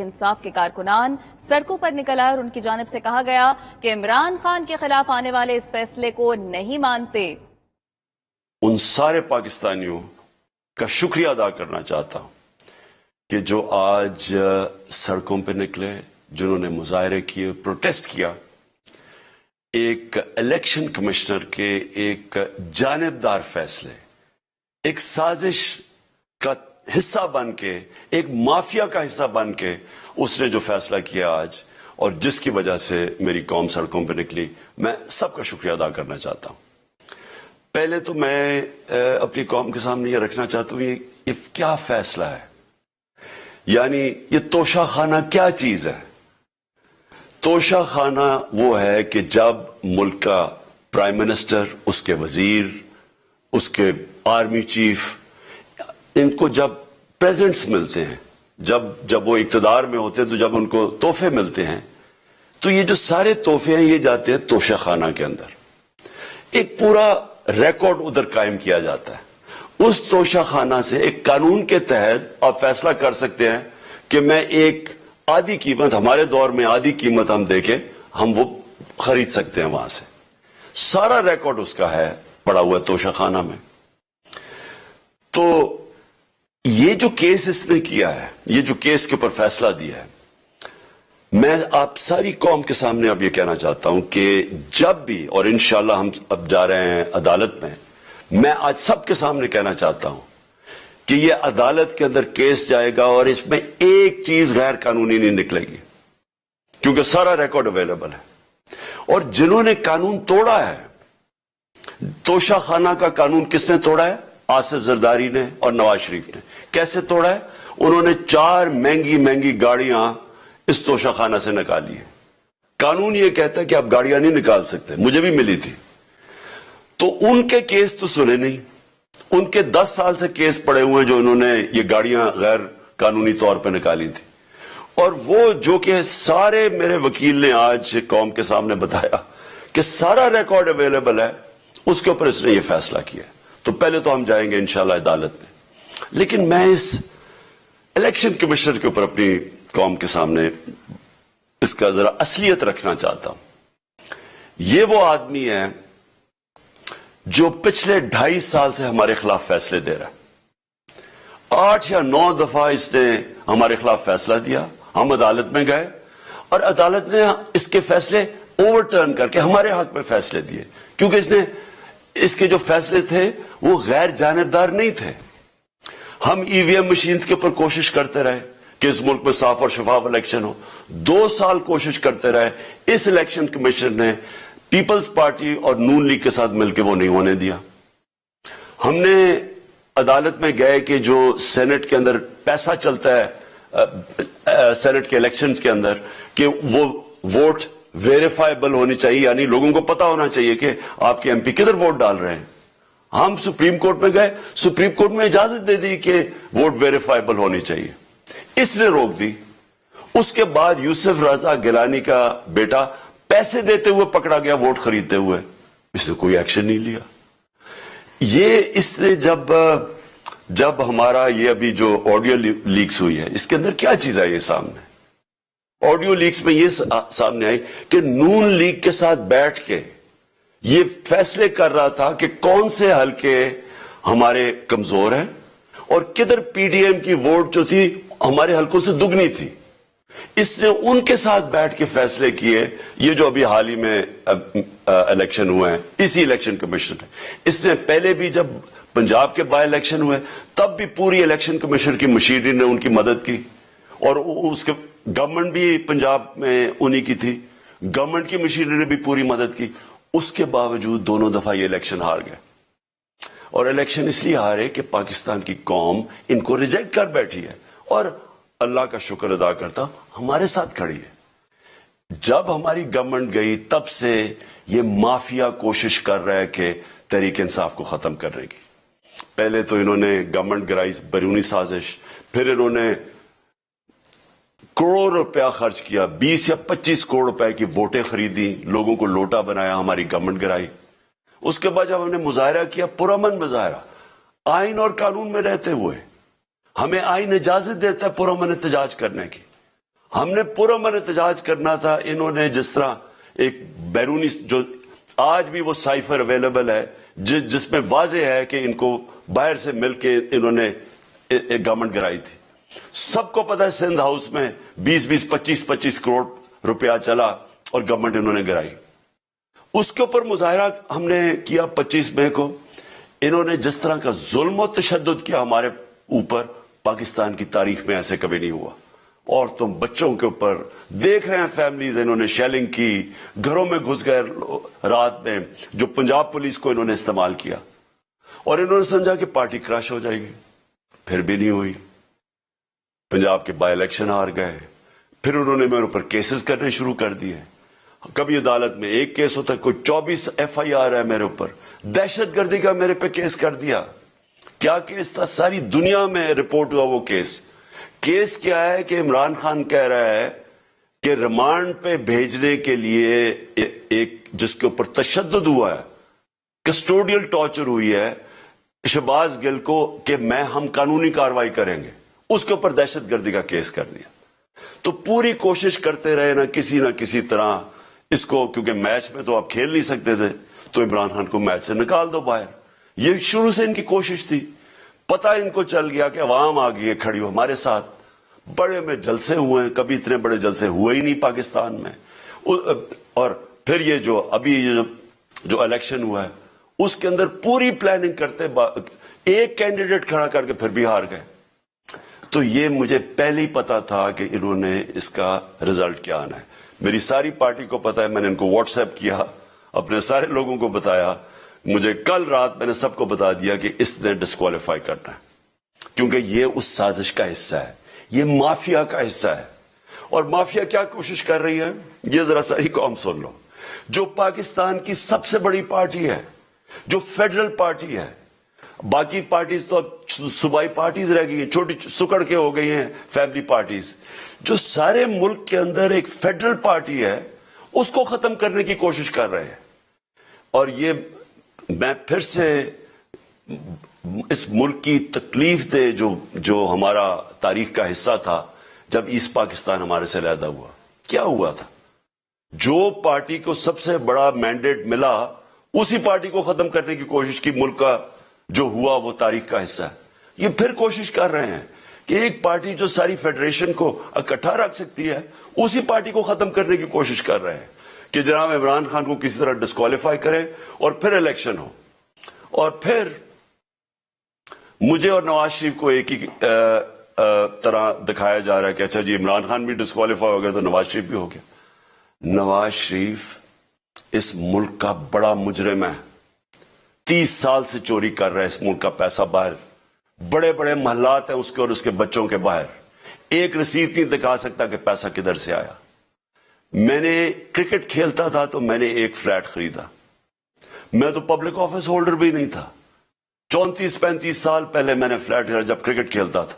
انصاف کے کارکنان سڑکوں پر نکل آئے اور ان کی جانب سے کہا گیا کہ عمران خان کے خلاف آنے والے اس فیصلے کو نہیں مانتے۔ ان سارے پاکستانیوں کا شکریہ ادا کرنا چاہتا ہوں کہ جو آج سڑکوں پہ نکلے، جنہوں نے مظاہرے کیے، پروٹیسٹ کیا، ایک الیکشن کمشنر کے ایک جانبدار فیصلے، ایک سازش کا حصہ بن کے، ایک مافیا کا حصہ بن کے اس نے جو فیصلہ کیا آج، اور جس کی وجہ سے میری قوم سڑکوں پہ نکلی، میں سب کا شکریہ ادا کرنا چاہتا ہوں۔ پہلے تو میں اپنی قوم کے سامنے یہ رکھنا چاہتا ہوں یہ کیا فیصلہ ہے، یعنی یہ توشہ خانہ کیا چیز ہے؟ توشہ خانہ وہ ہے کہ جب ملک کا پرائم منسٹر، اس کے وزیر، اس کے آرمی چیف، ان کو جب پریزنٹس ملتے ہیں، جب وہ اقتدار میں ہوتے ہیں، تو جب ان کو تحفے ملتے ہیں، تو یہ جو سارے تحفے ہیں یہ جاتے ہیں توشہ خانہ کے اندر۔ ایک پورا ریکارڈ ادھر قائم کیا جاتا ہے۔ اس توشہ خانہ سے ایک قانون کے تحت آپ فیصلہ کر سکتے ہیں کہ میں ایک آدھی قیمت، ہمارے دور میں آدھی قیمت ہم دے کے ہم وہ خرید سکتے ہیں وہاں سے۔ سارا ریکارڈ اس کا ہے پڑا ہوا توشہ خانہ میں۔ تو یہ جو کیس اس نے کیا ہے، یہ جو کیس کے اوپر فیصلہ دیا ہے، میں آپ ساری قوم کے سامنے اب یہ کہنا چاہتا ہوں کہ جب بھی، اور انشاءاللہ ہم اب جا رہے ہیں عدالت میں آج سب کے سامنے کہنا چاہتا ہوں کہ یہ عدالت کے اندر کیس جائے گا اور اس میں ایک چیز غیر قانونی نہیں نکلے گی، کیونکہ سارا ریکارڈ اویلیبل ہے۔ اور جنہوں نے قانون توڑا ہے، توشہ خانہ کا قانون کس نے توڑا ہے؟ آصف زرداری نے اور نواز شریف نے۔ کیسے توڑا ہے؟ انہوں نے 4 مہنگی گاڑیاں اس توشہ خانہ سے نکالی ہیں۔ قانون یہ کہتا ہے کہ آپ گاڑیاں نہیں نکال سکتے، مجھے بھی ملی تھی۔ تو ان کے کیس تو سنے نہیں، ان کے 10 سال سے کیس پڑے ہوئے ہیں جو انہوں نے یہ گاڑیاں غیر قانونی طور پہ نکالی تھی۔ اور وہ جو کہ سارے میرے وکیل نے آج قوم کے سامنے بتایا کہ سارا ریکارڈ اویلیبل ہے، اس کے اوپر اس نے یہ فیصلہ کیا۔ تو پہلے تو ہم جائیں گے انشاءاللہ عدالت میں، لیکن میں اس الیکشن کمشنر کے اوپر اپنی قوم کے سامنے اس کا ذرا اصلیت رکھنا چاہتا ہوں۔ یہ وہ آدمی ہے جو پچھلے 2.5 سال سے ہمارے خلاف فیصلے دے رہا ہے۔ 8 یا 9 دفعہ اس نے ہمارے خلاف فیصلہ دیا، ہم عدالت میں گئے اور عدالت نے اس کے فیصلے اوور ٹرن کر کے ہمارے حق میں فیصلے دیے، کیونکہ اس کے جو فیصلے تھے وہ غیر جانبدار نہیں تھے۔ ہم ای وی ایم مشینز کے اوپر کوشش کرتے رہے کہ اس ملک میں صاف اور شفاف الیکشن ہو، 2 سال کوشش کرتے رہے۔ اس الیکشن کمیشن نے پیپلز پارٹی اور نون لیگ کے ساتھ مل کے وہ نہیں ہونے دیا۔ ہم نے عدالت میں گئے کہ جو سینٹ کے اندر پیسہ چلتا ہے، سینٹ کے الیکشنز کے اندر، کہ وہ ووٹ ویریفائبل ہونی چاہیے، یعنی لوگوں کو پتا ہونا چاہیے کہ آپ کے ایم پی کدھر ووٹ ڈال رہے ہیں۔ ہم سپریم کورٹ میں گئے، سپریم کورٹ میں اجازت دے دی کہ ووٹ ویریفائبل ہونی چاہیے، اس نے روک دی۔ اس کے بعد یوسف رضا گیلانی کا بیٹا پیسے دیتے ہوئے پکڑا گیا ووٹ خریدتے ہوئے، اس نے کوئی ایکشن نہیں لیا۔ یہ اس نے جب ہمارا یہ ابھی جو آڈیو لیکس ہوئی ہے، اس کے اندر کیا چیز آئی ہے سامنے؟ آڈیو لیکس میں یہ سامنے آئی کہ نون لیگ کے ساتھ بیٹھ کے یہ فیصلے کر رہا تھا کہ کون سے حلقے ہمارے کمزور ہیں اور کدھر پی ڈی ایم کی ووٹ جو تھی ہمارے حلقوں سے دگنی تھی۔ اس نے ان کے ساتھ بیٹھ کے فیصلے کیے۔ یہ جو ابھی حال ہی میں الیکشن ہوئے ہیں، اسی الیکشن کمیشن ہے، اس نے پہلے بھی جب پنجاب کے بائی الیکشن ہوئے تب بھی پوری الیکشن کمیشن کی مشینری نے ان کی مدد کی، اور اس کے گورنمنٹ بھی پنجاب میں انہی کی تھی، گورنمنٹ کی مشینری نے بھی پوری مدد کی۔ اس کے باوجود دونوں دفعہ یہ الیکشن ہار گئے، اور الیکشن اس لیے ہارے کہ پاکستان کی قوم ان کو ریجیکٹ کر بیٹھی ہے، اور اللہ کا شکر ادا کرتا ہمارے ساتھ کھڑی ہے۔ جب ہماری گورنمنٹ گئی تب سے یہ مافیا کوشش کر رہا ہے کہ تحریک انصاف کو ختم کرنے کی۔ پہلے تو انہوں نے گورنمنٹ گرائی بیرونی سازش، پھر انہوں نے کروڑ روپیہ خرچ کیا، 20 یا 25 کروڑ روپے کی ووٹیں خریدی، لوگوں کو لوٹا بنایا، ہماری گورنمنٹ گرائی۔ اس کے بعد جب ہم نے مظاہرہ کیا، پرامن مظاہرہ، آئین اور قانون میں رہتے ہوئے، ہمیں آئین اجازت دیتا ہے پرامن احتجاج کرنے کی، ہم نے پرامن احتجاج کرنا تھا. انہوں نے جس طرح ایک بیرونی جو آج بھی وہ سائفر اویلیبل ہے جس میں واضح ہے کہ ان کو باہر سے مل کے انہوں نے ایک گورنمنٹ گرائی تھی. سب کو پتا ہے سندھ ہاؤس میں 20 25 کروڑ روپیہ چلا اور گورنمنٹ انہوں نے گرائی. اس کے اوپر مظاہرہ ہم نے کیا 25 مئی کو. انہوں نے جس طرح کا ظلم و تشدد کیا ہمارے اوپر پاکستان کی تاریخ میں ایسے کبھی نہیں ہوا. عورتوں بچوں کے اوپر دیکھ رہے ہیں فیملیز, انہوں نے شیلنگ کی, گھروں میں گھس گئے رات میں, جو پنجاب پولیس کو انہوں نے استعمال کیا اور انہوں نے سمجھا کہ پارٹی کراش ہو جائے گی. پھر بھی نہیں ہوئی. پنجاب کے بائی الیکشن ہار گئے. پھر انہوں نے میرے اوپر کیسز کرنے شروع کر دیے. کبھی عدالت میں ایک کیس ہوتا ہے, کوئی 24 FIR ہے میرے اوپر. دہشت گردی کا میرے پہ کیس کر دیا. کیا کیس تھا؟ ساری دنیا میں رپورٹ ہوا وہ کیس. کیس کیا ہے کہ عمران خان کہہ رہا ہے کہ ریمانڈ پہ بھیجنے کے لیے ایک جس کے اوپر تشدد ہوا ہے, کسٹوڈیل ٹارچر ہوئی ہے شہباز گل کو, کہ ہم قانونی کارروائی کریں گے, اس کے اوپر دہشت گردی کا کیس کر دیا. تو پوری کوشش کرتے رہے نہ کسی طرح اس کو, کیونکہ میچ میں تو آپ کھیل نہیں سکتے تھے, تو عمران خان کو میچ سے نکال دو باہر. یہ شروع سے ان کی کوشش تھی. پتہ ان کو چل گیا کہ عوام آ گئی ہے کھڑی ہو ہمارے ساتھ. بڑے میں جلسے ہوئے ہیں, کبھی اتنے بڑے جلسے ہوئے ہی نہیں پاکستان میں. اور پھر یہ جو ابھی جو الیکشن ہوا ہے اس کے اندر پوری پلاننگ کرتے ایک کینڈیڈیٹ کھڑا کر کے پھر بھی ہار گئے. تو یہ مجھے پہلے ہی پتا تھا کہ انہوں نے اس کا رزلٹ کیا آنا ہے. میری ساری پارٹی کو پتا ہے, میں نے ان کو واٹس ایپ کیا, اپنے سارے لوگوں کو بتایا. مجھے کل رات میں نے سب کو بتا دیا کہ اس نے ڈسکوالیفائی کرنا ہے, کیونکہ یہ اس سازش کا حصہ ہے, یہ مافیا کا حصہ ہے. اور مافیا کیا کوشش کر رہی ہے یہ ذرا ساری قوم سن لو. جو پاکستان کی سب سے بڑی پارٹی ہے, جو فیڈرل پارٹی ہے, باقی پارٹیز تو اب صوبائی پارٹیز رہ گئی ہیں, چھوٹی سکڑ کے ہو گئی ہیں فیملی پارٹیز. جو سارے ملک کے اندر ایک فیڈرل پارٹی ہے اس کو ختم کرنے کی کوشش کر رہے ہیں. اور یہ میں پھر سے اس ملک کی تکلیف دے جو ہمارا تاریخ کا حصہ تھا, جب ایسٹ پاکستان ہمارے سے علیحدہ ہوا, کیا ہوا تھا؟ جو پارٹی کو سب سے بڑا مینڈیٹ ملا اسی پارٹی کو ختم کرنے کی کوشش کی. ملک کا جو ہوا وہ تاریخ کا حصہ ہے. یہ پھر کوشش کر رہے ہیں کہ ایک پارٹی جو ساری فیڈریشن کو اکٹھا رکھ سکتی ہے اسی پارٹی کو ختم کرنے کی کوشش کر رہے ہیں کہ جناب عمران خان کو کسی طرح ڈسکوالیفائی کریں اور پھر الیکشن ہو. اور پھر مجھے اور نواز شریف کو ایک ہی طرح دکھایا جا رہا ہے کہ اچھا جی عمران خان بھی ڈسکوالیفائی ہو گیا تو نواز شریف بھی ہو گیا. نواز شریف اس ملک کا بڑا مجرم ہے. 30 سال سے چوری کر رہا ہے اس ملک کا پیسہ باہر. بڑے بڑے محلات ہیں اس کے اور اس کے بچوں کے باہر. ایک رسید نہیں دکھا سکتا کہ پیسہ کدھر سے آیا. میں نے کرکٹ کھیلتا تھا تو میں نے ایک فلیٹ خریدا. میں تو پبلک آفس ہولڈر بھی نہیں تھا. 34-35 سال پہلے میں نے فلیٹ خریدا جب کرکٹ کھیلتا تھا.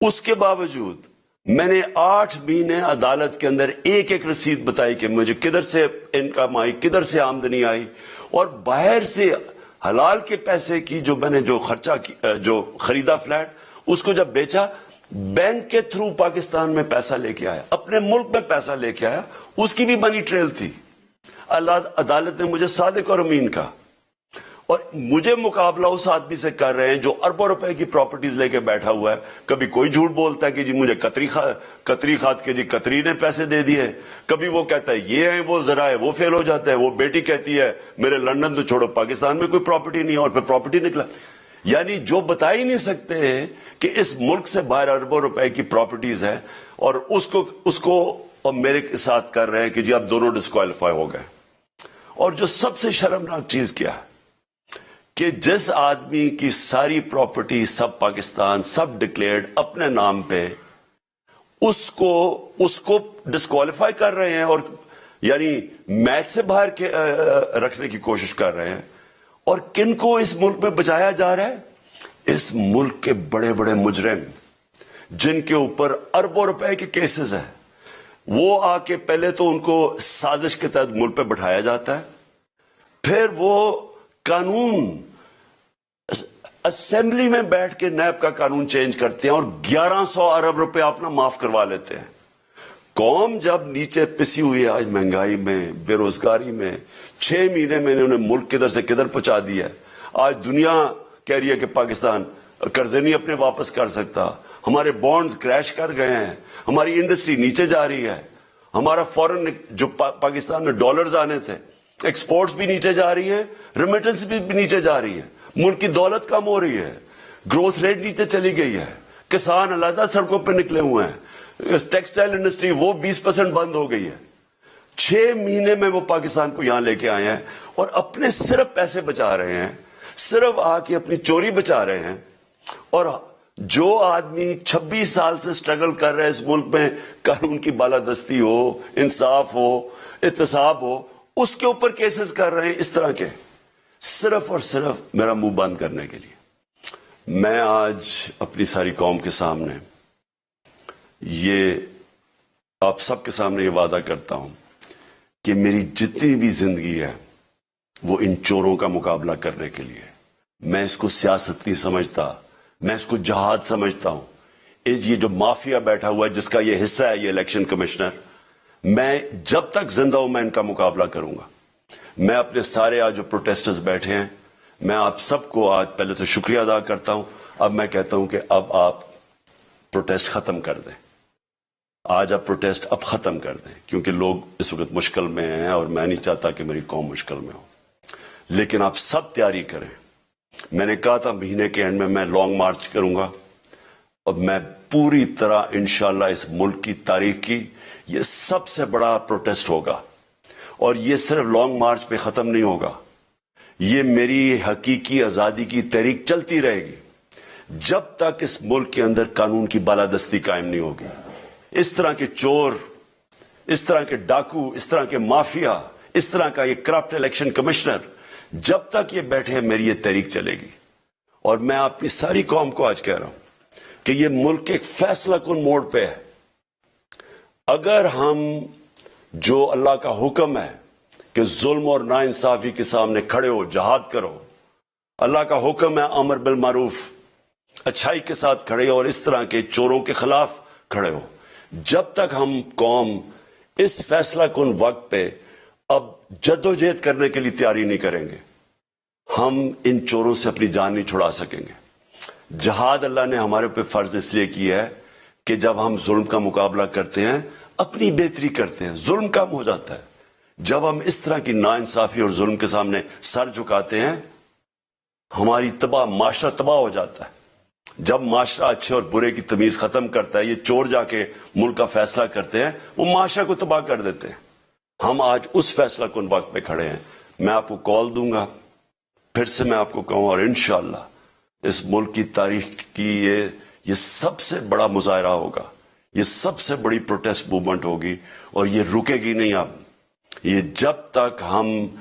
اس کے باوجود میں نے 8 مہینے عدالت کے اندر ایک ایک رسید بتائی کہ مجھے کدھر سے انکم آئی, کدھر سے آمدنی آئی, اور باہر سے حلال کے پیسے کی جو میں نے جو خرچہ جو خریدا فلیٹ, اس کو جب بیچا بینک کے تھرو پاکستان میں پیسہ لے کے آیا, اپنے ملک میں پیسہ لے کے آیا. اس کی بھی منی ٹریل تھی. عدالت نے مجھے صادق اور امین کا, اور مجھے مقابلہ اس آدمی سے کر رہے ہیں جو اربوں روپے کی پراپرٹیز لے کے بیٹھا ہوا ہے. کبھی کوئی جھوٹ بولتا ہے کہ جی مجھے قطری خات کے جی قطری نے پیسے دے دیے, کبھی وہ کہتا ہے یہ ہے وہ ذرا ہے, وہ فیل ہو جاتا ہے. وہ بیٹی کہتی ہے میرے لندن تو چھوڑو پاکستان میں کوئی پراپرٹی نہیں ہے, اور پھر پراپرٹی نکلا. یعنی جو بتا ہی نہیں سکتے کہ اس ملک سے باہر اربوں روپے کی پراپرٹیز ہیں, اور اس کو اور میرے ساتھ کر رہے ہیں کہ جی آپ دونوں ڈسکوالیفائی ہو گئے. اور جو سب سے شرمناک چیز کیا ہے کہ جس آدمی کی ساری پراپرٹی سب پاکستان سب ڈکلیئرڈ اپنے نام پہ, اس کو ڈسکوالیفائی کر رہے ہیں, اور یعنی میچ سے باہر رکھنے کی کوشش کر رہے ہیں. اور کن کو اس ملک میں بچایا جا رہا ہے؟ اس ملک کے بڑے بڑے مجرم جن کے اوپر اربوں روپے کے کیسز ہیں, وہ آ کے پہلے تو ان کو سازش کے تحت ملک پہ بٹھایا جاتا ہے, پھر وہ قانون اسمبلی میں بیٹھ کے نیب کا قانون چینج کرتے ہیں اور 1100 ارب روپے اپنا معاف کروا لیتے ہیں. قوم جب نیچے پسی ہوئی ہے آج مہنگائی میں، بے روزگاری میں، 6 مہینے میں انہوں نے ملک کدھر سے کدھر پہنچا دیا ہے. آج دنیا کہہ رہی ہے کہ پاکستان قرضے نہیں اپنے واپس کر سکتا، ہمارے بانڈز کریش کر گئے ہیں، ہماری انڈسٹری نیچے جا رہی ہے، ہمارا فورن جو پاکستان میں ڈالرز آنے تھے ایکسپورٹس بھی نیچے جا رہی ہیں، ریمیٹنس بھی نیچے جا رہی ہے، ملک کی دولت کم ہو رہی ہے، گروتھ ریٹ نیچے چلی گئی ہے، کسان علیحدہ سڑکوں پہ نکلے ہوئے ہیں، ٹیکسٹائل انڈسٹری وہ 20% بند ہو گئی ہے. 6 مہینے میں وہ پاکستان کو یہاں لے کے آئے ہیں اور اپنے صرف پیسے بچا رہے ہیں، صرف آ کے اپنی چوری بچا رہے ہیں. اور جو آدمی 26 سال سے سٹرگل کر رہے ہیں اس ملک میں، قانون کی بالادستی ہو، انصاف ہو، احتساب ہو، اس کے اوپر کیسز کر رہے ہیں اس طرح کے، صرف اور صرف میرا منہ بند کرنے کے لیے. میں آج اپنی ساری قوم کے سامنے یہ آپ سب کے سامنے یہ وعدہ کرتا ہوں کہ میری جتنی بھی زندگی ہے وہ ان چوروں کا مقابلہ کرنے کے لیے. میں اس کو سیاست نہیں سمجھتا، میں اس کو جہاد سمجھتا ہوں. یہ جو مافیا بیٹھا ہوا ہے جس کا یہ حصہ ہے یہ الیکشن کمشنر، میں جب تک زندہ ہوں میں ان کا مقابلہ کروں گا. میں اپنے سارے آج جو پروٹیسٹرز بیٹھے ہیں، میں آپ سب کو آج پہلے تو شکریہ ادا کرتا ہوں. اب میں کہتا ہوں کہ اب آپ پروٹیسٹ ختم کر دیں. آج آپ پروٹیسٹ اب ختم کر دیں کیونکہ لوگ اس وقت مشکل میں ہیں اور میں نہیں چاہتا کہ میری قوم مشکل میں ہو. لیکن آپ سب تیاری کریں. میں نے کہا تھا مہینے کے اینڈ میں لانگ مارچ کروں گا اور میں پوری طرح انشاءاللہ اس ملک کی تاریخ کی یہ سب سے بڑا پروٹیسٹ ہوگا. اور یہ صرف لانگ مارچ پہ ختم نہیں ہوگا، یہ میری حقیقی آزادی کی تحریک چلتی رہے گی جب تک اس ملک کے اندر قانون کی بالادستی قائم نہیں ہوگی. اس طرح کے چور، اس طرح کے ڈاکو، اس طرح کے مافیا، اس طرح کا یہ کرپٹ الیکشن کمشنر جب تک یہ بیٹھے ہیں میری یہ تحریک چلے گی. اور میں اپنی ساری قوم کو آج کہہ رہا ہوں کہ یہ ملک ایک فیصلہ کن موڑ پہ ہے. اگر ہم جو اللہ کا حکم ہے کہ ظلم اور ناانصافی کے سامنے کھڑے ہو، جہاد کرو، اللہ کا حکم ہے امر بالمعروف، اچھائی کے ساتھ کھڑے ہو اور اس طرح کے چوروں کے خلاف کھڑے ہو، جب تک ہم قوم اس فیصلہ کن وقت پہ اب جدوجہد کرنے کے لیے تیاری نہیں کریں گے، ہم ان چوروں سے اپنی جان نہیں چھڑا سکیں گے. جہاد اللہ نے ہمارے پہ فرض اس لیے کیا ہے کہ جب ہم ظلم کا مقابلہ کرتے ہیں اپنی بہتری کرتے ہیں، ظلم کم ہو جاتا ہے. جب ہم اس طرح کی ناانصافی اور ظلم کے سامنے سر جھکاتے ہیں ہماری معاشرہ تباہ ہو جاتا ہے. جب معاشرہ اچھے اور برے کی تمیز ختم کرتا ہے، یہ چور جا کے ملک کا فیصلہ کرتے ہیں، وہ معاشرہ کو تباہ کر دیتے ہیں. ہم آج اس فیصلہ کن وقت پہ کھڑے ہیں. میں آپ کو کال دوں گا، پھر سے میں آپ کو کہوں، اور انشاءاللہ اس ملک کی تاریخ کی یہ سب سے بڑا مظاہرہ ہوگا، یہ سب سے بڑی پروٹیسٹ موومنٹ ہوگی اور یہ رکے گی نہیں. اب یہ جب تک ہم